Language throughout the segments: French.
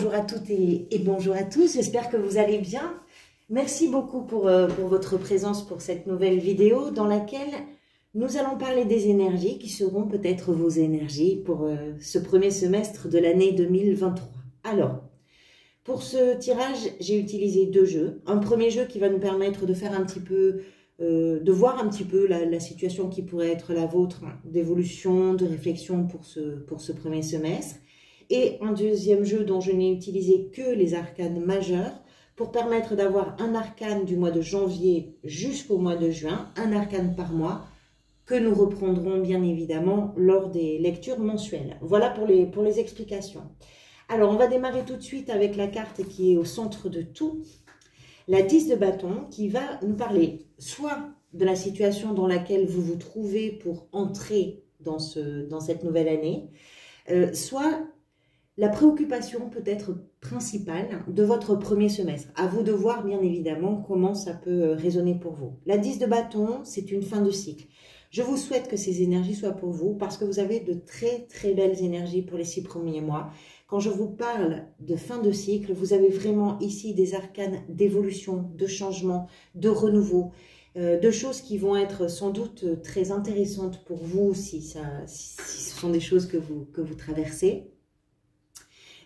bonjour à toutes et bonjour à tous, j'espère que vous allez bien. Merci beaucoup pour votre présence pour cette nouvelle vidéo dans laquelle nous allons parler des énergies qui seront peut-être vos énergies pour ce premier semestre de l'année 2023. Alors, pour ce tirage, j'ai utilisé deux jeux. Un premier jeu qui va nous permettre de faire un petit peu, de voir un petit peu la situation qui pourrait être la vôtre, d'évolution, de réflexion pour ce premier semestre. Et un deuxième jeu dont je n'ai utilisé que les arcanes majeures pour permettre d'avoir un arcane du mois de janvier jusqu'au mois de juin, un arcane par mois, que nous reprendrons bien évidemment lors des lectures mensuelles. Voilà pour les explications. Alors, on va démarrer tout de suite avec la carte qui est au centre de tout, la 10 de bâton, qui va nous parler soit de la situation dans laquelle vous vous trouvez pour entrer dans cette nouvelle année, soit la préoccupation peut-être principale de votre premier semestre. À vous de voir bien évidemment comment ça peut résonner pour vous. La 10 de bâton, c'est une fin de cycle. Je vous souhaite que ces énergies soient pour vous parce que vous avez de très très belles énergies pour les 6 premiers mois. Quand je vous parle de fin de cycle, vous avez vraiment ici des arcanes d'évolution, de changement, de renouveau, de choses qui vont être sans doute très intéressantes pour vous si ce sont des choses que vous traversez.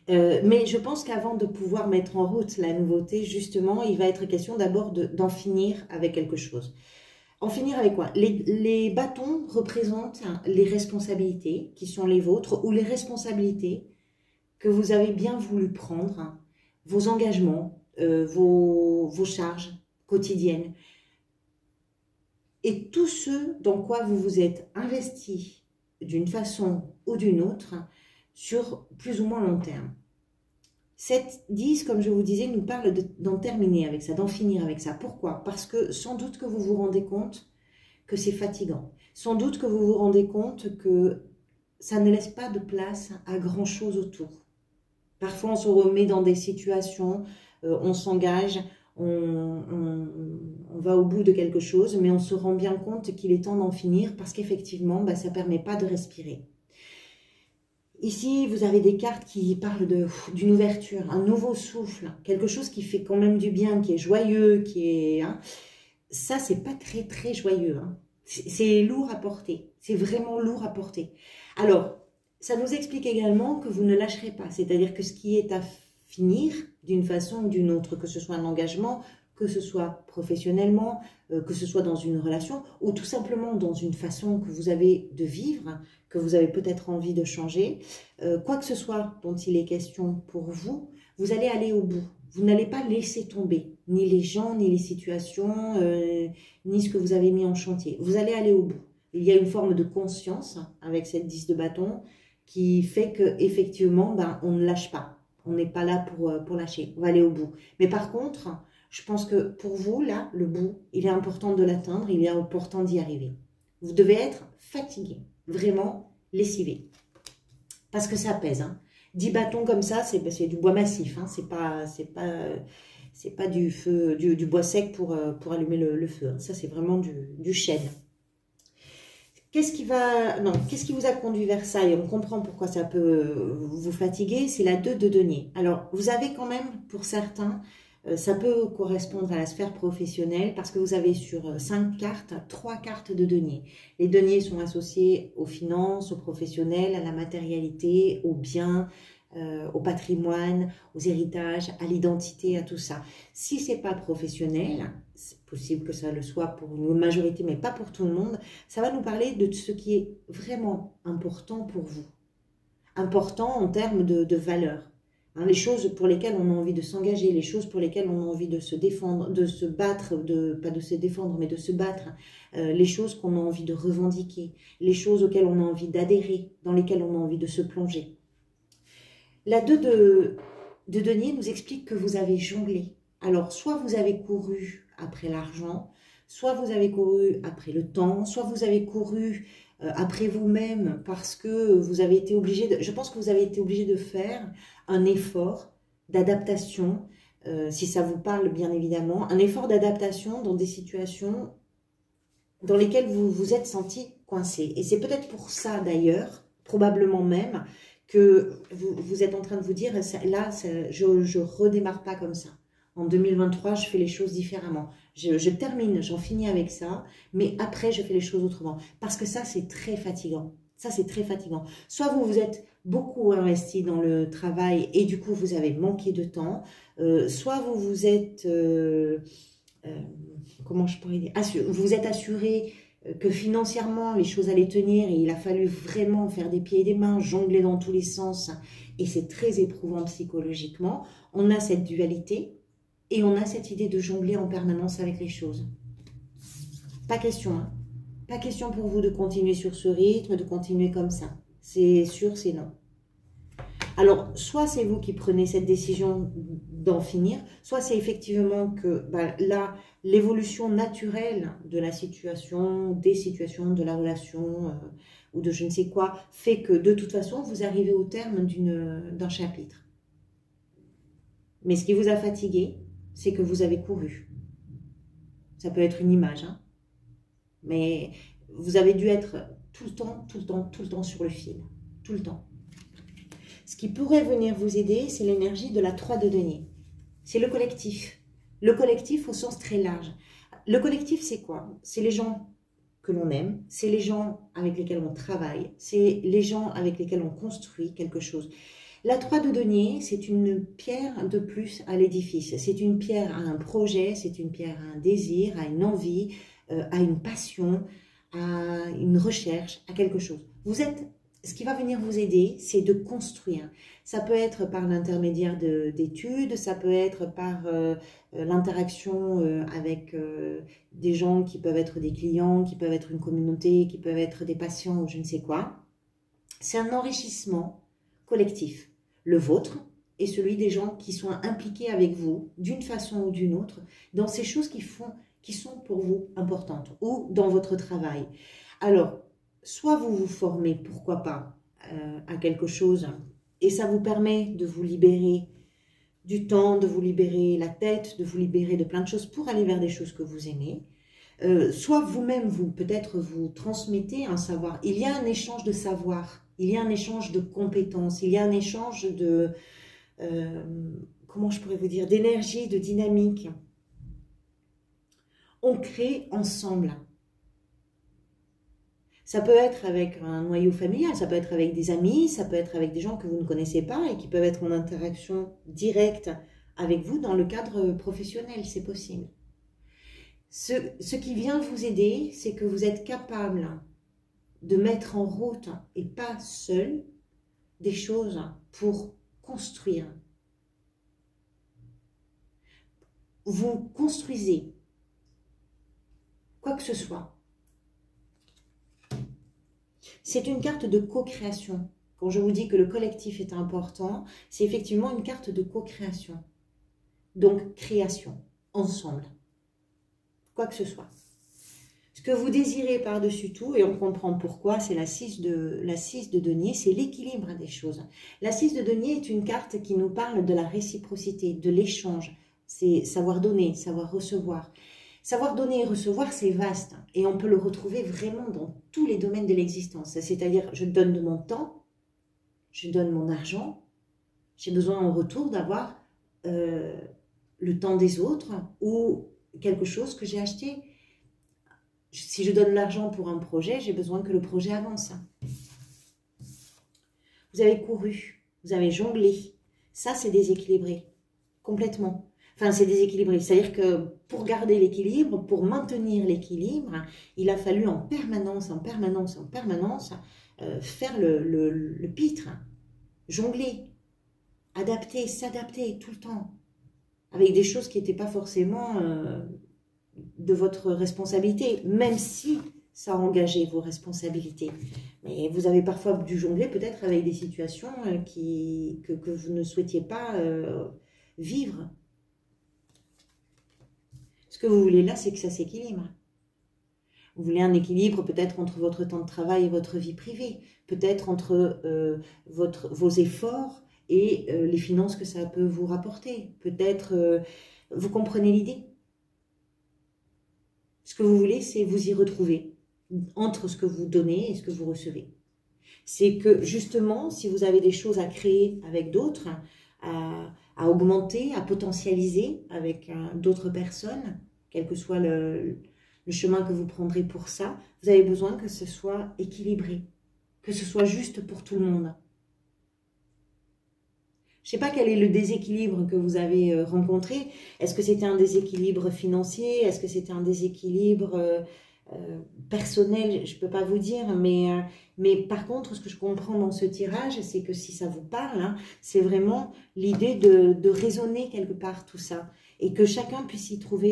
Mais je pense qu'avant de pouvoir mettre en route la nouveauté, justement, il va être question d'abord d'en finir avec quelque chose. En finir avec quoi? Les bâtons représentent les responsabilités qui sont les vôtres ou les responsabilités que vous avez bien voulu prendre, vos engagements, vos charges quotidiennes et tout ce dans quoi vous vous êtes investi d'une façon ou d'une autre sur plus ou moins long terme. Cette 10, comme je vous disais, nous parle d'en terminer avec ça, d'en finir avec ça. Pourquoi? Parce que sans doute que vous vous rendez compte que c'est fatigant. Sans doute que vous vous rendez compte que ça ne laisse pas de place à grand chose autour. Parfois, on se remet dans des situations, on s'engage, on va au bout de quelque chose, mais on se rend bien compte qu'il est temps d'en finir parce qu'effectivement, ça ne permet pas de respirer. Ici, vous avez des cartes qui parlent d'une ouverture, un nouveau souffle, quelque chose qui fait quand même du bien, qui est joyeux, qui est... Ça, c'est pas très, très joyeux. C'est lourd à porter. C'est vraiment lourd à porter. Alors, ça nous explique également que vous ne lâcherez pas. C'est-à-dire que ce qui est à finir d'une façon ou d'une autre, que ce soit un engagement, que ce soit professionnellement, que ce soit dans une relation ou tout simplement dans une façon que vous avez de vivre, que vous avez peut-être envie de changer, quoi que ce soit dont il est question pour vous, vous allez aller au bout. Vous n'allez pas laisser tomber ni les gens, ni les situations, ni ce que vous avez mis en chantier. Vous allez aller au bout. Il y a une forme de conscience avec cette 10 de bâton qui fait qu'effectivement, on ne lâche pas. On n'est pas là pour lâcher. On va aller au bout. Mais par contre, je pense que pour vous, là, le bout, il est important de l'atteindre, il est important d'y arriver. Vous devez être fatigué, vraiment lessivé. Parce que ça pèse. 10 bâtons comme ça, c'est du bois massif. C'est pas du feu, du bois sec pour allumer le feu. Ça, c'est vraiment du chêne. Qu'est-ce qui vous a conduit vers ça? Et on comprend pourquoi ça peut vous fatiguer. C'est la 2 de denier. Alors, vous avez quand même, pour certains, ça peut correspondre à la sphère professionnelle parce que vous avez sur 5 cartes, 3 cartes de denier. Les deniers sont associés aux finances, aux professionnels, à la matérialité, aux biens, au patrimoine, aux héritages, à l'identité, à tout ça. Si ce n'est pas professionnel, c'est possible que ça le soit pour une majorité, mais pas pour tout le monde, ça va nous parler de ce qui est vraiment important pour vous. Important en termes de valeur. Les choses pour lesquelles on a envie de s'engager, les choses pour lesquelles on a envie de se défendre, de se battre, pas de se défendre, mais de se battre, les choses qu'on a envie de revendiquer, les choses auxquelles on a envie d'adhérer, dans lesquelles on a envie de se plonger. La 2 de denier nous explique que vous avez jonglé. Alors, soit vous avez couru après l'argent, soit vous avez couru après le temps, soit vous avez couru après vous-même parce que vous avez été obligé de... Je pense que vous avez été obligé de faire un effort d'adaptation, si ça vous parle bien évidemment, un effort d'adaptation dans des situations dans lesquelles vous vous êtes senti coincé. Et c'est peut-être pour ça d'ailleurs, probablement même, que vous êtes en train de vous dire, là, je ne redémarre pas comme ça. En 2023, je fais les choses différemment. Je termine, j'en finis avec ça, mais après, je fais les choses autrement. Parce que ça, c'est très fatigant. Ça, c'est très fatigant. Soit vous vous êtes beaucoup investi dans le travail et du coup, vous avez manqué de temps. Soit vous vous êtes... comment je pourrais dire, vous vous êtes assuré que financièrement les choses allaient tenir et il a fallu vraiment faire des pieds et des mains, jongler dans tous les sens et c'est très éprouvant psychologiquement. On a cette dualité et on a cette idée de jongler en permanence avec les choses. Pas question, hein. Pas question pour vous de continuer sur ce rythme, de continuer comme ça. C'est sûr, c'est non. Alors, soit c'est vous qui prenez cette décision d'en finir, soit c'est effectivement que là, l'évolution naturelle de la situation, des situations, de la relation ou de je ne sais quoi, fait que de toute façon, vous arrivez au terme d'un chapitre. Mais ce qui vous a fatigué, c'est que vous avez couru. Ça peut être une image, hein, mais vous avez dû être tout le temps sur le fil, tout le temps. Ce qui pourrait venir vous aider, c'est l'énergie de la 3 de denier. C'est le collectif. Le collectif au sens très large. Le collectif, c'est quoi? C'est les gens que l'on aime, c'est les gens avec lesquels on travaille, c'est les gens avec lesquels on construit quelque chose. La 3 de denier, c'est une pierre de plus à l'édifice. C'est une pierre à un projet, c'est une pierre à un désir, à une envie, à une passion, à une recherche, à quelque chose. Ce qui va venir vous aider, c'est de construire. Ça peut être par l'intermédiaire d'études, ça peut être par l'interaction avec des gens qui peuvent être des clients, qui peuvent être une communauté, qui peuvent être des patients ou je ne sais quoi. C'est un enrichissement collectif, le vôtre et celui des gens qui sont impliqués avec vous d'une façon ou d'une autre dans ces choses qui sont pour vous importantes ou dans votre travail. Alors, soit vous vous formez, pourquoi pas, à quelque chose et ça vous permet de vous libérer du temps, de vous libérer la tête, de vous libérer de plein de choses pour aller vers des choses que vous aimez. Soit vous-même, peut-être vous transmettez un savoir. Il y a un échange de savoir, il y a un échange de compétences, il y a un échange de, comment je pourrais vous dire, d'énergie, de dynamique. On crée ensemble. Ça peut être avec un noyau familial, ça peut être avec des amis, ça peut être avec des gens que vous ne connaissez pas et qui peuvent être en interaction directe avec vous dans le cadre professionnel, c'est possible. Ce qui vient vous aider, c'est que vous êtes capable de mettre en route, et pas seul, des choses pour construire. Vous construisez quoi que ce soit. C'est une carte de co-création. Quand je vous dis que le collectif est important, c'est effectivement une carte de co-création. Donc, création, ensemble. Quoi que ce soit. Ce que vous désirez par-dessus tout, et on comprend pourquoi, c'est la 6 de denier, c'est l'équilibre des choses. La 6 de denier est une carte qui nous parle de la réciprocité, de l'échange. C'est savoir donner, savoir recevoir. Savoir donner et recevoir, c'est vaste et on peut le retrouver vraiment dans tous les domaines de l'existence. C'est-à-dire, je donne de mon temps, je donne mon argent, j'ai besoin en retour d'avoir le temps des autres ou quelque chose que j'ai acheté. Si je donne l'argent pour un projet, j'ai besoin que le projet avance. Vous avez couru, vous avez jonglé. Ça, c'est déséquilibré, complètement. Enfin, c'est déséquilibré. C'est-à-dire que pour garder l'équilibre, pour maintenir l'équilibre, il a fallu en permanence faire le pitre, jongler, adapter, s'adapter tout le temps, avec des choses qui n'étaient pas forcément de votre responsabilité, même si ça a engagé vos responsabilités. Mais vous avez parfois dû jongler peut-être avec des situations que vous ne souhaitiez pas vivre. Ce que vous voulez là, c'est que ça s'équilibre. Vous voulez un équilibre peut-être entre votre temps de travail et votre vie privée, peut-être entre vos efforts et les finances que ça peut vous rapporter. Peut-être, vous comprenez l'idée. Ce que vous voulez, c'est vous y retrouver entre ce que vous donnez et ce que vous recevez. C'est que justement, si vous avez des choses à créer avec d'autres, à augmenter, à potentialiser avec d'autres personnes, quel que soit le chemin que vous prendrez pour ça, vous avez besoin que ce soit équilibré, que ce soit juste pour tout le monde. Je ne sais pas quel est le déséquilibre que vous avez rencontré. Est-ce que c'était un déséquilibre financier? Est-ce que c'était un déséquilibre personnel? Je ne peux pas vous dire. Mais par contre, ce que je comprends dans ce tirage, c'est que si ça vous parle, hein, c'est vraiment l'idée de raisonner quelque part tout ça. Et que chacun puisse y trouver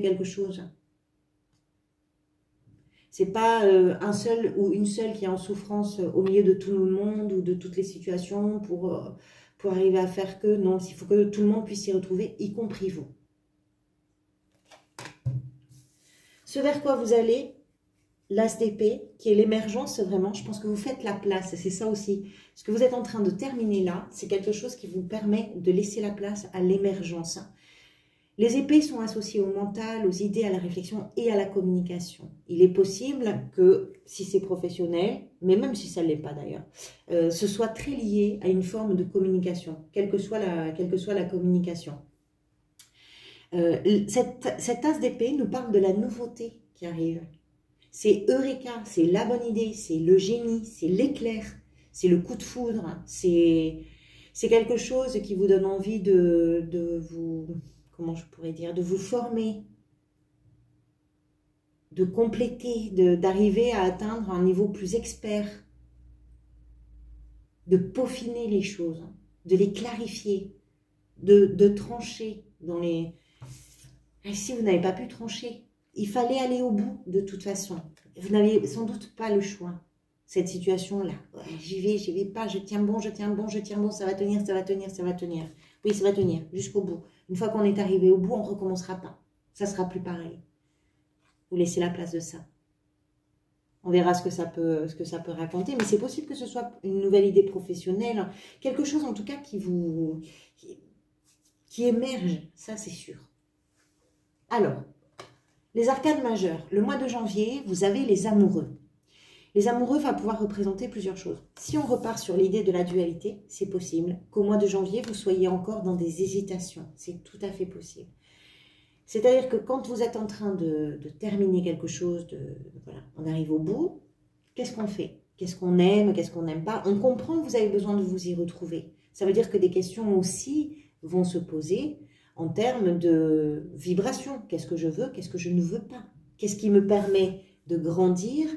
quelque chose. C'est pas un seul ou une seule qui est en souffrance au milieu de tout le monde ou de toutes les situations pour arriver à faire que... Non, il faut que tout le monde puisse s'y retrouver, y compris vous. Ce vers quoi vous allez, l'as d'épée, qui est l'émergence vraiment, je pense que vous faites la place, c'est ça aussi. Ce que vous êtes en train de terminer là, c'est quelque chose qui vous permet de laisser la place à l'émergence. Les épées sont associées au mental, aux idées, à la réflexion et à la communication. Il est possible que, si c'est professionnel, mais même si ça ne l'est pas d'ailleurs, ce soit très lié à une forme de communication, quelle que soit la communication. Cette tasse d'épée nous parle de la nouveauté qui arrive. C'est Eureka, c'est la bonne idée, c'est le génie, c'est l'éclair, c'est le coup de foudre, c'est quelque chose qui vous donne envie de vous... Comment je pourrais dire, de vous former, de compléter, d'arriver à atteindre un niveau plus expert, de peaufiner les choses, de les clarifier, de trancher dans les... Et si vous n'avez pas pu trancher, il fallait aller au bout de toute façon. Vous n'aviez sans doute pas le choix, cette situation-là. Ouais, j'y vais pas, je tiens bon, ça va tenir, ça va tenir, ça va tenir. Oui, ça va tenir jusqu'au bout. Une fois qu'on est arrivé au bout, on ne recommencera pas. Ça ne sera plus pareil. Vous laissez la place de ça. On verra ce que ça peut raconter. Mais c'est possible que ce soit une nouvelle idée professionnelle. Quelque chose en tout cas qui émerge. Ça, c'est sûr. Alors, les arcades majeures. Le mois de janvier, vous avez les amoureux. Les amoureux va pouvoir représenter plusieurs choses. Si on repart sur l'idée de la dualité, c'est possible qu'au mois de janvier, vous soyez encore dans des hésitations. C'est tout à fait possible. C'est-à-dire que quand vous êtes en train de terminer quelque chose, voilà, on arrive au bout, qu'est-ce qu'on fait? Qu'est-ce qu'on aime? Qu'est-ce qu'on n'aime pas? On comprend que vous avez besoin de vous y retrouver. Ça veut dire que des questions aussi vont se poser en termes de vibration. Qu'est-ce que je veux? Qu'est-ce que je ne veux pas? Qu'est-ce qui me permet de grandir?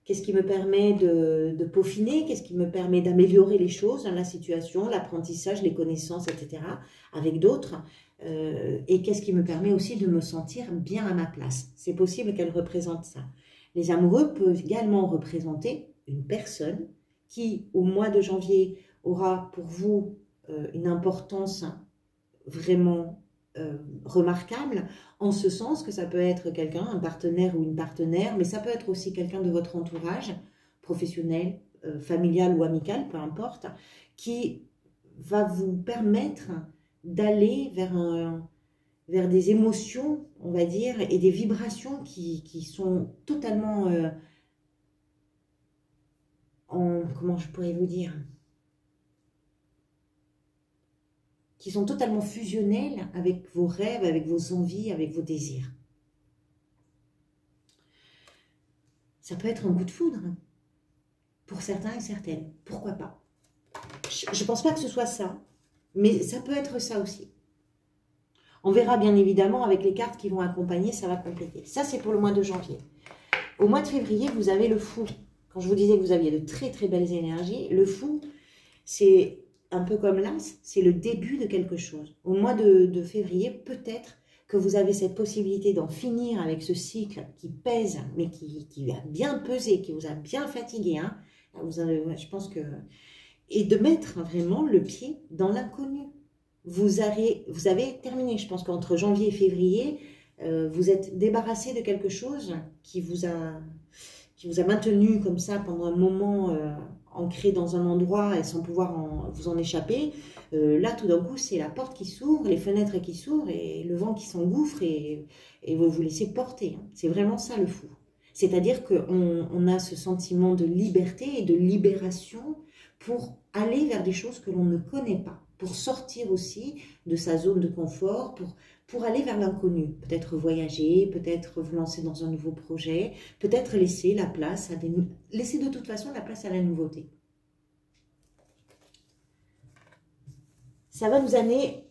Qu'est-ce qui me permet de peaufiner? Qu'est-ce qui me permet d'améliorer les choses, la situation, l'apprentissage, les connaissances, etc. avec d'autres? Et qu'est-ce qui me permet aussi de me sentir bien à ma place? C'est possible qu'elle représente ça. Les amoureux peuvent également représenter une personne qui, au mois de janvier, aura pour vous une importance vraiment remarquable, en ce sens que ça peut être quelqu'un, un partenaire ou une partenaire, mais ça peut être aussi quelqu'un de votre entourage, professionnel, familial ou amical, peu importe, qui va vous permettre d'aller vers des émotions, on va dire, et des vibrations qui sont totalement comment je pourrais vous dire, qui sont totalement fusionnels avec vos rêves, avec vos envies, avec vos désirs. Ça peut être un coup de foudre, pour certains et certaines. Pourquoi pas? Je ne pense pas que ce soit ça, mais ça peut être ça aussi. On verra bien évidemment avec les cartes qui vont accompagner, ça va compléter. Ça, c'est pour le mois de janvier. Au mois de février, vous avez le fou. Quand je vous disais que vous aviez de très très belles énergies, le fou, c'est un peu comme l'as, c'est le début de quelque chose. Au mois de février, peut-être que vous avez cette possibilité d'en finir avec ce cycle qui pèse, mais qui a bien pesé, qui vous a bien fatigué. Hein. Je pense que... Et de mettre vraiment le pied dans l'inconnu. Vous avez terminé, je pense qu'entre janvier et février, vous êtes débarrassé de quelque chose qui vous a maintenu comme ça pendant un moment ancré dans un endroit et sans pouvoir vous en échapper. Là, tout d'un coup, c'est la porte qui s'ouvre, les fenêtres qui s'ouvrent et le vent qui s'engouffre et vous vous laissez porter. Hein. C'est vraiment ça le fou. C'est-à-dire qu'on a ce sentiment de liberté et de libération pour aller vers des choses que l'on ne connaît pas, pour sortir aussi de sa zone de confort, pour aller vers l'inconnu. Peut-être voyager, peut-être vous lancer dans un nouveau projet, peut-être laisser la place à laisser de toute façon la place à la nouveauté. Ça va nous amener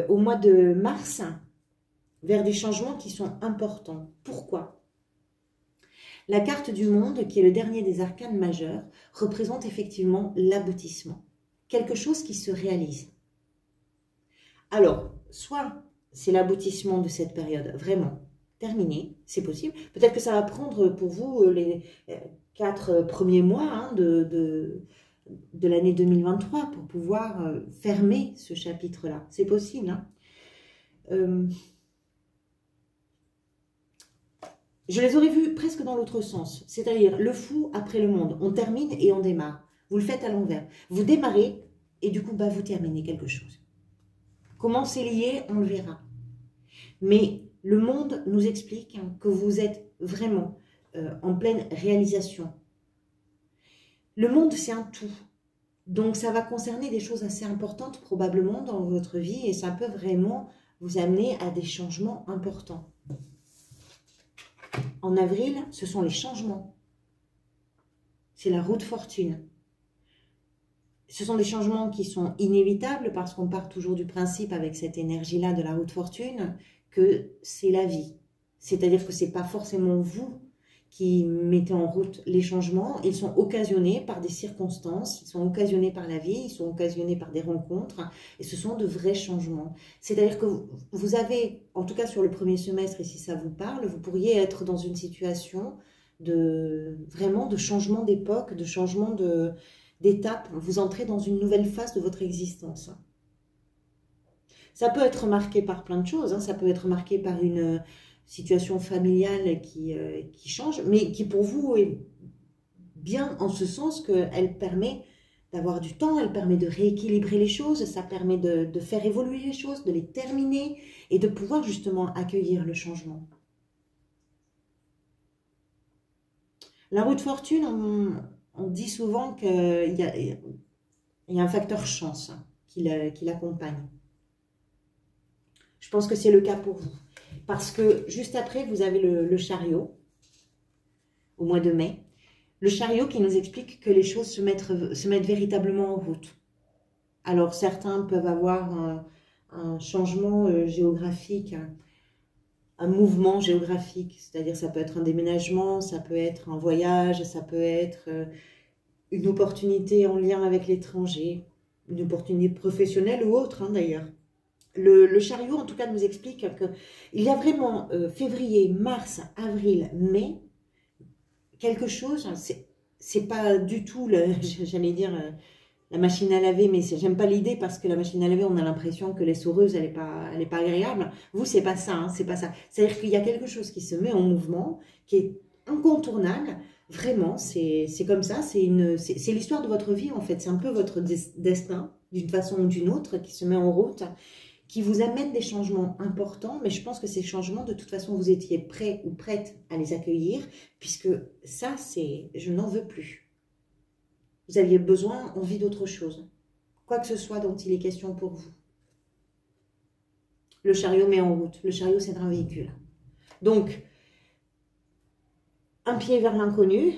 au mois de mars vers des changements qui sont importants. Pourquoi ? La carte du monde, qui est le dernier des arcanes majeurs, représente effectivement l'aboutissement. Quelque chose qui se réalise. Alors, soit c'est l'aboutissement de cette période vraiment terminée, c'est possible. Peut-être que ça va prendre pour vous les 4 premiers mois hein, de l'année 2023 pour pouvoir fermer ce chapitre-là. C'est possible. Hein. Je les aurais vus presque dans l'autre sens, c'est-à-dire le fou après le monde. On termine et on démarre. Vous le faites à l'envers. Vous démarrez et du coup, vous terminez quelque chose. Comment c'est lié, on le verra. Mais le monde nous explique que vous êtes vraiment en pleine réalisation. Le monde, c'est un tout. Donc, ça va concerner des choses assez importantes probablement dans votre vie et ça peut vraiment vous amener à des changements importants. En avril, ce sont les changements. C'est la roue de fortune. Ce sont des changements qui sont inévitables parce qu'on part toujours du principe avec cette énergie-là de la roue de fortune que c'est la vie. C'est-à-dire que ce n'est pas forcément vous qui mettez en route les changements. Ils sont occasionnés par des circonstances, ils sont occasionnés par la vie, ils sont occasionnés par des rencontres et ce sont de vrais changements. C'est-à-dire que vous avez, en tout cas sur le premier semestre, et si ça vous parle, vous pourriez être dans une situation vraiment de changement d'époque, de changement d'étape. Vous entrez dans une nouvelle phase de votre existence. Ça peut être marqué par plein de choses, hein. Ça peut être marqué par une situation familiale qui change, mais qui pour vous est bien en ce sens qu'elle permet d'avoir du temps, elle permet de rééquilibrer les choses, ça permet de faire évoluer les choses, de les terminer et de pouvoir justement accueillir le changement. La roue de fortune, on dit souvent qu'il y a un facteur chance qui l'accompagne. Je pense que c'est le cas pour vous. Parce que juste après, vous avez le chariot, au mois de mai. Le chariot qui nous explique que les choses se mettent véritablement en route. Alors, certains peuvent avoir un changement géographique, un mouvement géographique. C'est-à-dire, ça peut être un déménagement, ça peut être un voyage, ça peut être une opportunité en lien avec l'étranger, une opportunité professionnelle ou autre, hein, d'ailleurs. Le chariot, en tout cas, nous explique qu'il y a vraiment février, mars, avril, mai, quelque chose, c'est pas du tout, j'allais dire, la machine à laver, mais j'aime pas l'idée parce que la machine à laver, on a l'impression que l'essoreuse, elle est pas agréable. Vous, c'est pas ça, hein, c'est pas ça. C'est-à-dire qu'il y a quelque chose qui se met en mouvement, qui est incontournable. Vraiment, c'est comme ça, c'est l'histoire de votre vie, en fait. C'est un peu votre destin, d'une façon ou d'une autre, qui se met en route, qui vous amène des changements importants, mais je pense que ces changements, de toute façon, vous étiez prêt ou prête à les accueillir, puisque ça, je n'en veux plus. Vous aviez besoin, envie d'autre chose. Quoi que ce soit dont il est question pour vous. Le chariot met en route. Le chariot, c'est un véhicule. Donc, un pied vers l'inconnu,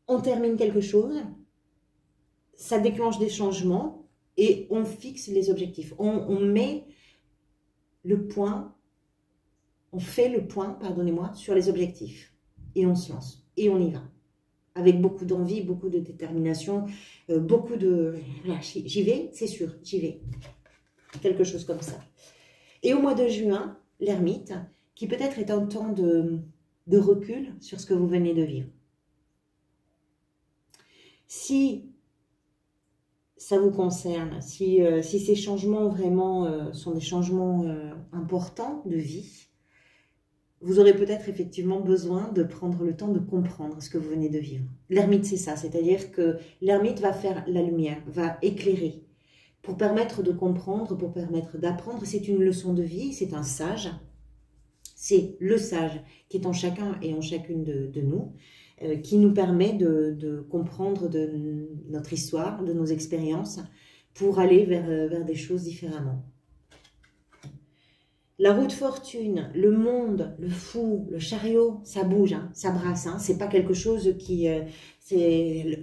on termine quelque chose, ça déclenche des changements et on fixe les objectifs. On met le point, on fait le point, pardonnez-moi, sur les objectifs. Et on se lance. Et on y va. Avec beaucoup d'envie, beaucoup de détermination, beaucoup de... Voilà, j'y vais, c'est sûr, j'y vais. Quelque chose comme ça. Et au mois de juin, l'ermite, qui peut-être est un temps de recul sur ce que vous venez de vivre. Si ça vous concerne, si ces changements vraiment sont des changements importants de vie, vous aurez peut-être effectivement besoin de prendre le temps de comprendre ce que vous venez de vivre. L'ermite, c'est ça, c'est-à-dire que l'ermite va faire la lumière, va éclairer, pour permettre de comprendre, pour permettre d'apprendre. C'est une leçon de vie, c'est un sage, C'est le sage qui est en chacun et en chacune de nous, qui nous permet de comprendre de notre histoire, de nos expériences, pour aller vers des choses différemment. La roue de fortune, le monde, le fou, le chariot, ça bouge, hein, ça brasse. Hein, c'est pas quelque chose qui...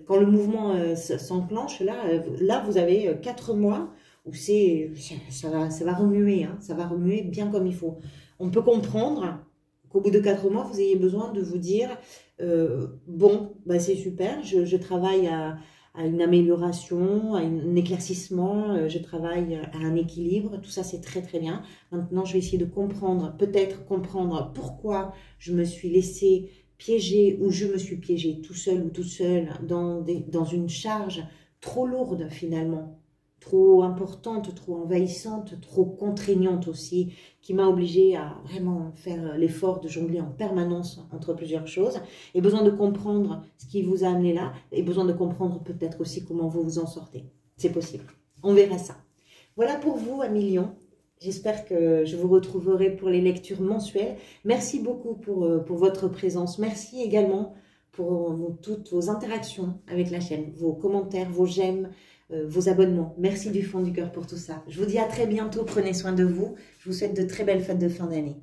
quand le mouvement s'enclenche, là, vous avez 4 mois où ça va remuer, hein, ça va remuer bien comme il faut. On peut comprendre qu'au bout de 4 mois, vous ayez besoin de vous dire bon, bah, c'est super, je travaille à une amélioration, à un éclaircissement, je travaille à un équilibre, tout ça c'est très très bien. Maintenant je vais essayer de comprendre, peut-être comprendre pourquoi je me suis laissé piéger ou je me suis piégé tout seul ou toute seule dans une charge trop lourde finalement, trop importante, trop envahissante, trop contraignante aussi, qui m'a obligée à vraiment faire l'effort de jongler en permanence entre plusieurs choses, et besoin de comprendre ce qui vous a amené là, et besoin de comprendre peut-être aussi comment vous vous en sortez. C'est possible. On verra ça. Voilà pour vous, amis Lions. J'espère que je vous retrouverai pour les lectures mensuelles. Merci beaucoup pour votre présence. Merci également pour toutes vos interactions avec la chaîne, vos commentaires, vos j'aime, vos abonnements. Merci du fond du cœur pour tout ça. Je vous dis à très bientôt. Prenez soin de vous. Je vous souhaite de très belles fêtes de fin d'année.